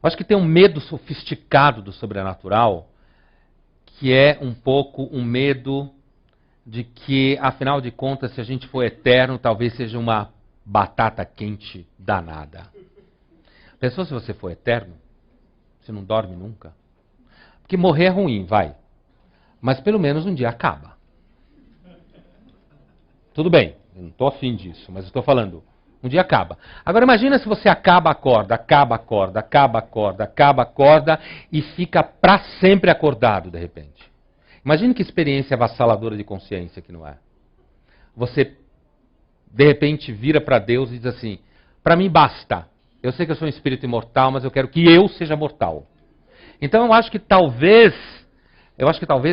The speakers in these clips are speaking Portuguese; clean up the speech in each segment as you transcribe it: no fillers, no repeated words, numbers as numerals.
Eu acho que tem um medo sofisticado do sobrenatural, que é um pouco um medo de que, afinal de contas, se a gente for eterno, talvez seja uma batata quente danada. Pensou se você for eterno? Você não dorme nunca? Porque morrer é ruim, vai. Mas pelo menos um dia acaba. Tudo bem, eu não estou afim disso, mas estou falando, um dia acaba. Agora imagina se você acaba a corda, acaba a corda, acaba a corda, acaba a corda e fica para sempre acordado de repente. Imagine que experiência avassaladora de consciência que não é. Você, de repente, vira para Deus e diz assim, para mim basta. Eu sei que eu sou um espírito imortal, mas eu quero que eu seja mortal. Então eu acho que talvez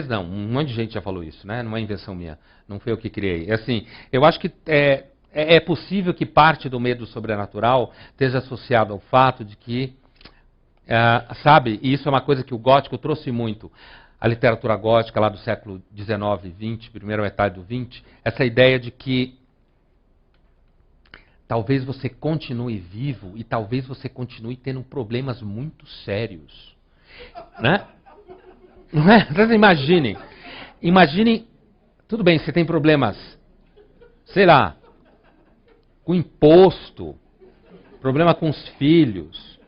não, um monte de gente já falou isso, né? Não é invenção minha, não foi eu que criei. É assim, eu acho que é possível que parte do medo sobrenatural esteja associado ao fato de que, sabe, e isso é uma coisa que o gótico trouxe muito, a literatura gótica lá do século XIX e XX, primeira metade do XX, essa ideia de que talvez você continue vivo e talvez você continue tendo problemas muito sérios. Né? Não é? Vocês imaginem, tudo bem, você tem problemas, sei lá, com imposto, problema com os filhos,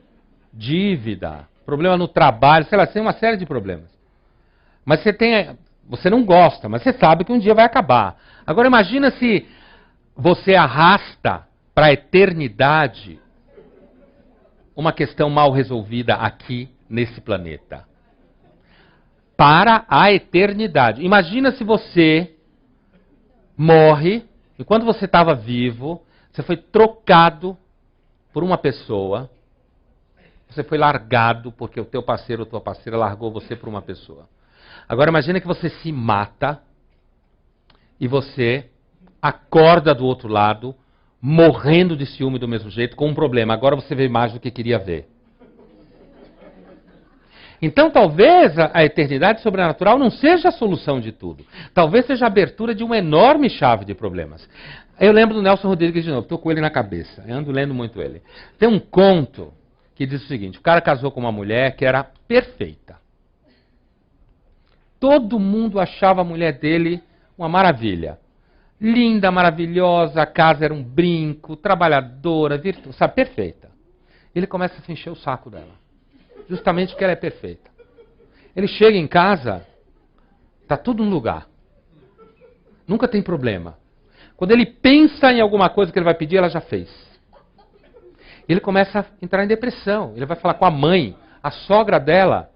dívida, problema no trabalho, sei lá, você tem uma série de problemas. Mas você não gosta, mas você sabe que um dia vai acabar. Agora imagina se você arrasta para a eternidade uma questão mal resolvida aqui nesse planeta. Para a eternidade. Imagina se você morre, e quando você estava vivo, você foi trocado por uma pessoa, você foi largado porque o teu parceiro ou tua parceira largou você por uma pessoa. Agora imagina que você se mata e você acorda do outro lado, morrendo de ciúme do mesmo jeito, com um problema. Agora você vê mais do que queria ver. Então talvez a eternidade sobrenatural não seja a solução de tudo. Talvez seja a abertura de uma enorme chave de problemas. Eu lembro do Nelson Rodrigues de novo, estou com ele na cabeça, eu ando lendo muito ele. Tem um conto que diz o seguinte, o cara casou com uma mulher que era perfeita. Todo mundo achava a mulher dele uma maravilha. Linda, maravilhosa, a casa era um brinco, trabalhadora, sabe, perfeita. Ele começa a se encher o saco dela. Justamente porque ela é perfeita. Ele chega em casa, está tudo no lugar. Nunca tem problema. Quando ele pensa em alguma coisa que ele vai pedir, ela já fez. Ele começa a entrar em depressão. Ele vai falar com a mãe, a sogra dela.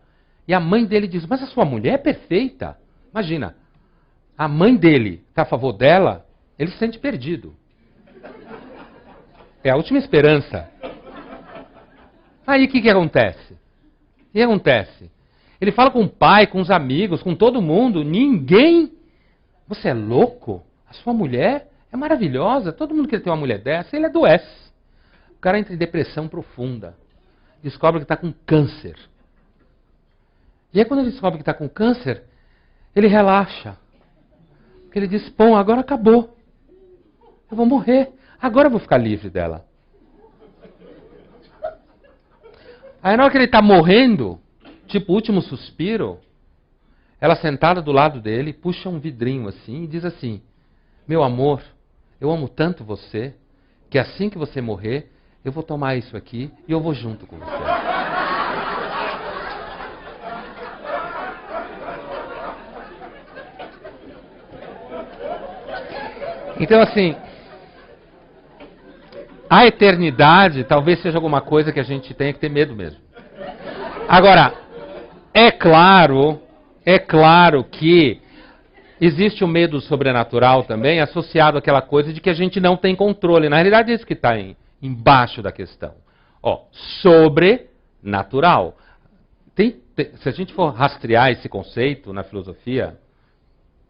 E a mãe dele diz, mas a sua mulher é perfeita. Imagina, a mãe dele está a favor dela, ele se sente perdido. É a última esperança. Aí o que acontece? O que acontece? Ele fala com o pai, com os amigos, com todo mundo, ninguém... Você é louco? A sua mulher é maravilhosa, todo mundo quer ter uma mulher dessa, ele adoece. O cara entra em depressão profunda. Descobre que está com câncer. E aí quando ele descobre que está com câncer, ele relaxa. Porque ele diz, bom, agora acabou. Eu vou morrer. Agora eu vou ficar livre dela. Aí na hora que ele está morrendo, tipo último suspiro, ela sentada do lado dele, puxa um vidrinho assim e diz assim, meu amor, eu amo tanto você, que assim que você morrer, eu vou tomar isso aqui e eu vou junto com você. Então, assim, a eternidade talvez seja alguma coisa que a gente tenha que ter medo mesmo. Agora, é claro que existe o medo sobrenatural também associado àquela coisa de que a gente não tem controle. Na realidade, é isso que está embaixo da questão. Ó, sobrenatural. Se a gente for rastrear esse conceito na filosofia...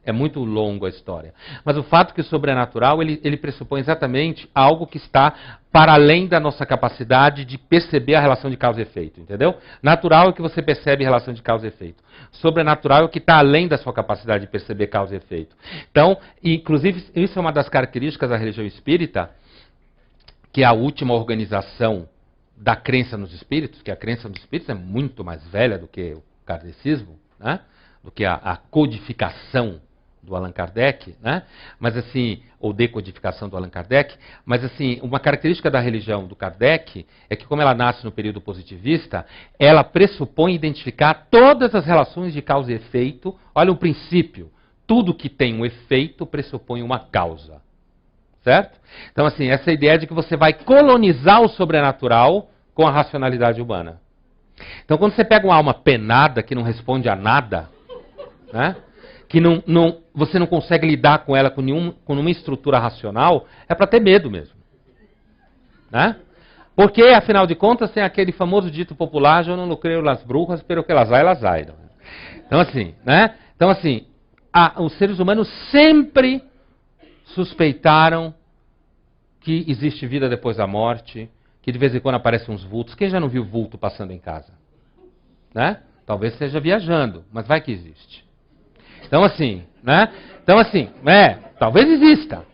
É muito longo a história. Mas o fato que o sobrenatural, ele pressupõe exatamente algo que está para além da nossa capacidade de perceber a relação de causa e efeito, entendeu? Natural é que você percebe a relação de causa e efeito. Sobrenatural é o que está além da sua capacidade de perceber causa e efeito. Então, inclusive, isso é uma das características da religião espírita, que é a última organização da crença nos espíritos, que a crença nos espíritos é muito mais velha do que o kardecismo, né? Do que a codificação do Allan Kardec, né? Mas assim, ou decodificação do Allan Kardec, mas assim, uma característica da religião do Kardec é que como ela nasce no período positivista, ela pressupõe identificar todas as relações de causa e efeito. Olha o princípio, tudo que tem um efeito pressupõe uma causa. Certo? Então assim, essa ideia de que você vai colonizar o sobrenatural com a racionalidade humana. Então quando você pega uma alma penada que não responde a nada, né? Que você não consegue lidar com ela com nenhuma estrutura racional, é para ter medo mesmo. Né? Porque, afinal de contas, tem aquele famoso dito popular, eu não creio nas brujas, pero que las hay. Então, assim, né? Então, assim, os seres humanos sempre suspeitaram que existe vida depois da morte, que de vez em quando aparecem uns vultos. Quem já não viu vulto passando em casa? Né? Talvez esteja viajando, mas vai que existe. Então assim, né? Então assim, talvez exista.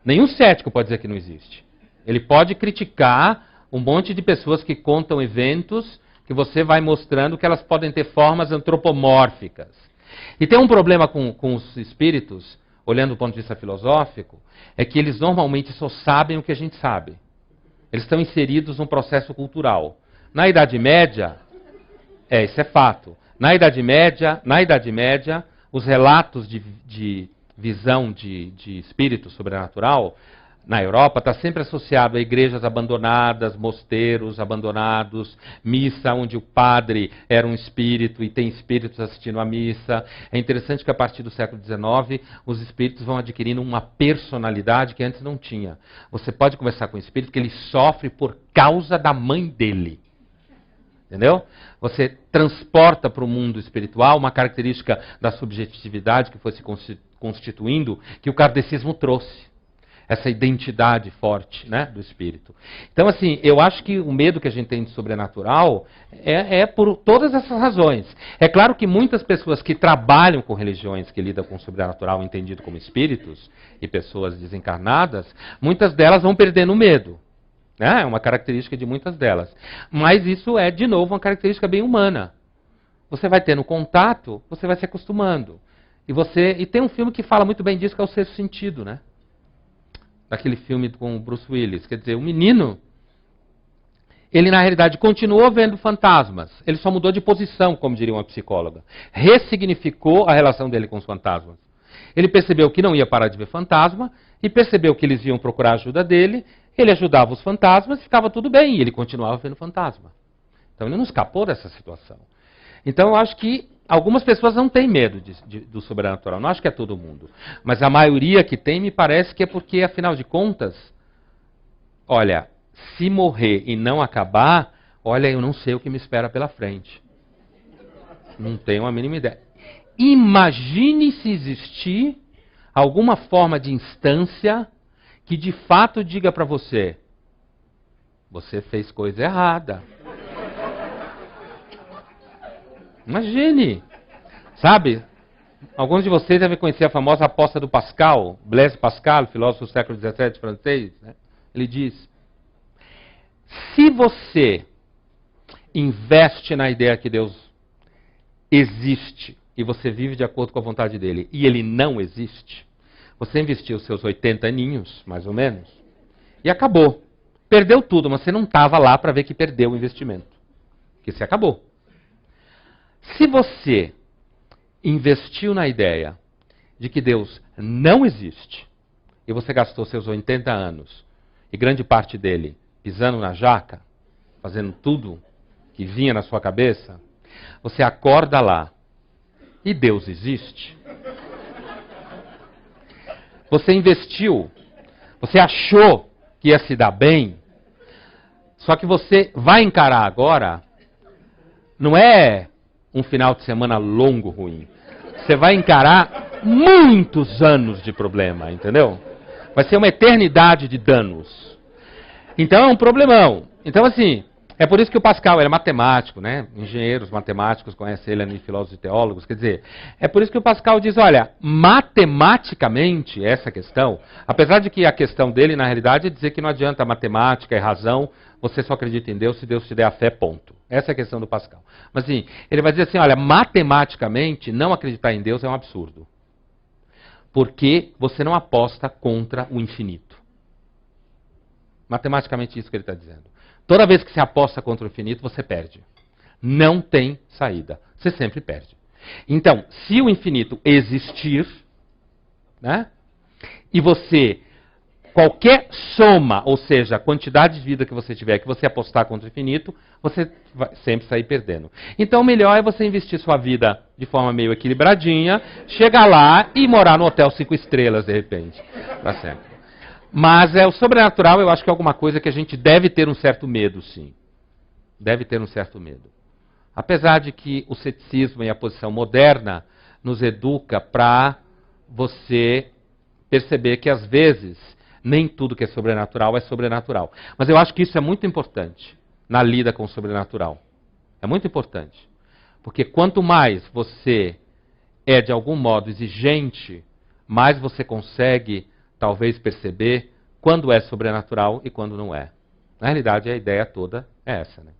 Nenhum cético pode dizer que não existe. Ele pode criticar um monte de pessoas que contam eventos que você vai mostrando que elas podem ter formas antropomórficas. E tem um problema com os espíritos, olhando do ponto de vista filosófico, é que eles normalmente só sabem o que a gente sabe. Eles estão inseridos num processo cultural. Na Idade Média, isso é fato. Na Idade Média, os relatos de visão de espírito sobrenatural na Europa está sempre associado a igrejas abandonadas, mosteiros abandonados, missa onde o padre era um espírito e tem espíritos assistindo à missa. É interessante que a partir do século XIX os espíritos vão adquirindo uma personalidade que antes não tinha. Você pode conversar com o espírito que ele sofre por causa da mãe dele. Entendeu? Você transporta para o mundo espiritual uma característica da subjetividade que foi se constituindo, que o kardecismo trouxe. Essa identidade forte, né, do espírito. Então, assim, eu acho que o medo que a gente tem de sobrenatural é por todas essas razões. É claro que muitas pessoas que trabalham com religiões que lidam com o sobrenatural entendido como espíritos e pessoas desencarnadas, muitas delas vão perdendo o medo. É uma característica de muitas delas. Mas isso é, de novo, uma característica bem humana. Você vai tendo contato, você vai se acostumando. E tem um filme que fala muito bem disso, que é o Sexto Sentido, né? Daquele filme com o Bruce Willis. Quer dizer, o menino, ele na realidade continuou vendo fantasmas. Ele só mudou de posição, como diria uma psicóloga. Ressignificou a relação dele com os fantasmas. Ele percebeu que não ia parar de ver fantasma e percebeu que eles iam procurar a ajuda dele. Ele ajudava os fantasmas e ficava tudo bem. E ele continuava vendo fantasma. Então ele não escapou dessa situação. Então eu acho que algumas pessoas não têm medo do sobrenatural. Não acho que é todo mundo. Mas a maioria que tem, me parece que é porque, afinal de contas, olha, se morrer e não acabar, olha, eu não sei o que me espera pela frente. Não tenho a mínima ideia. Imagine se existir alguma forma de instância que de fato diga para você: você fez coisa errada. Imagine, sabe? Alguns de vocês devem conhecer a famosa aposta do Pascal, Blaise Pascal, filósofo do século XVII francês. Né? Ele diz: se você investe na ideia que Deus existe e você vive de acordo com a vontade dele e ele não existe, você investiu os seus 80 aninhos, mais ou menos, e acabou. Perdeu tudo, mas você não estava lá para ver que perdeu o investimento. Porque você acabou. Se você investiu na ideia de que Deus não existe, e você gastou seus 80 anos, e grande parte dele pisando na jaca, fazendo tudo que vinha na sua cabeça, você acorda lá, e Deus existe. Você investiu, você achou que ia se dar bem, só que você vai encarar agora, não é um final de semana longo, ruim. Você vai encarar muitos anos de problema, entendeu? Vai ser uma eternidade de danos. Então é um problemão. Então assim, é por isso que o Pascal era matemático, né? Engenheiros matemáticos conhecem ele, filósofos e teólogos. Quer dizer, é por isso que o Pascal diz, olha, matematicamente essa questão, apesar de que a questão dele na realidade é dizer que não adianta matemática e razão você só acredita em Deus se Deus te der a fé, ponto. Essa é a questão do Pascal. Mas assim, ele vai dizer assim, olha, matematicamente, não acreditar em Deus é um absurdo. Porque você não aposta contra o infinito. Matematicamente isso que ele está dizendo. Toda vez que você aposta contra o infinito, você perde. Não tem saída. Você sempre perde. Então, se o infinito existir, né, e você, qualquer soma, ou seja, a quantidade de vida que você tiver, que você apostar contra o infinito, você vai sempre sair perdendo. Então, o melhor é você investir sua vida de forma meio equilibradinha, chegar lá e morar no hotel 5 estrelas, de repente. Tá certo. Mas o sobrenatural, eu acho que é alguma coisa que a gente deve ter um certo medo, sim. Deve ter um certo medo. Apesar de que o ceticismo e a posição moderna nos educa para você perceber que, às vezes, nem tudo que é sobrenatural é sobrenatural. Mas eu acho que isso é muito importante na lida com o sobrenatural. É muito importante. Porque quanto mais você é, de algum modo, exigente, mais você consegue, talvez, perceber quando é sobrenatural e quando não é. Na realidade, a ideia toda é essa, né?